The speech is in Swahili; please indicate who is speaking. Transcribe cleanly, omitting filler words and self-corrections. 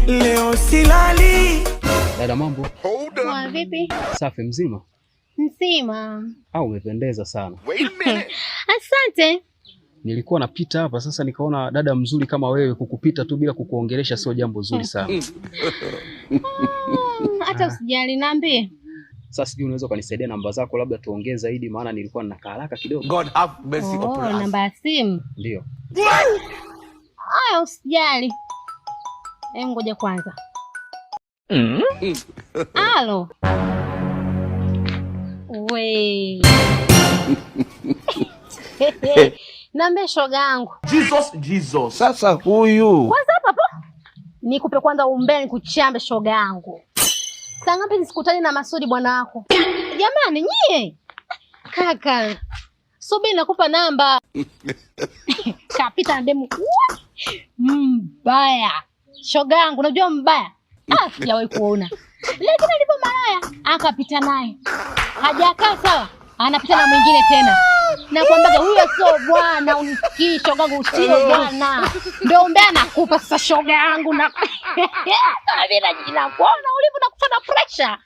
Speaker 1: leo silali.
Speaker 2: Dada mambo?
Speaker 3: Poa vipi?
Speaker 2: Safi mzima?
Speaker 3: Mzima.
Speaker 2: Umependeza sana.
Speaker 3: Asante.
Speaker 2: Nilikuwa napita hapa sasa nikaona dada mzuri kama wewe, kukupita tu bila kukuongelesha sio jambo zuri sana.
Speaker 3: Hata usijali, niambie.
Speaker 2: Sasa sijui unaweza kunisaidia namba zako labda tuongee zaidi, maana nilikuwa nina haraka kidogo.
Speaker 1: God have mercy upon us.
Speaker 3: Namba ya simu?
Speaker 2: Ndio.
Speaker 3: Haya usijali. Ngoja kwanza. Halo. We. Nambe shoga yangu.
Speaker 1: Jesus. Sasa huyu.
Speaker 3: Kwanza hapa nikupe kwanza umbeni kuchambe shoga yangu. Saa ngapi nisikutani na Masudi bwana wako? Jamani nyie. Kaka. Subiri nakupa namba. Kapita na demu. Mbaya. Shoga yangu unajua mbaya? Sijawahi kuona. Lakini alipo malaya akapita naye. Hajakaa sawa. Anapita na mwingine tena. Nakwambia huyo sio bwana, unisikii shoga yangu sio bwana. Ndio mbea nakupa sasa shoga yangu na kama vile jina kuona ulipo nakufa na pressure.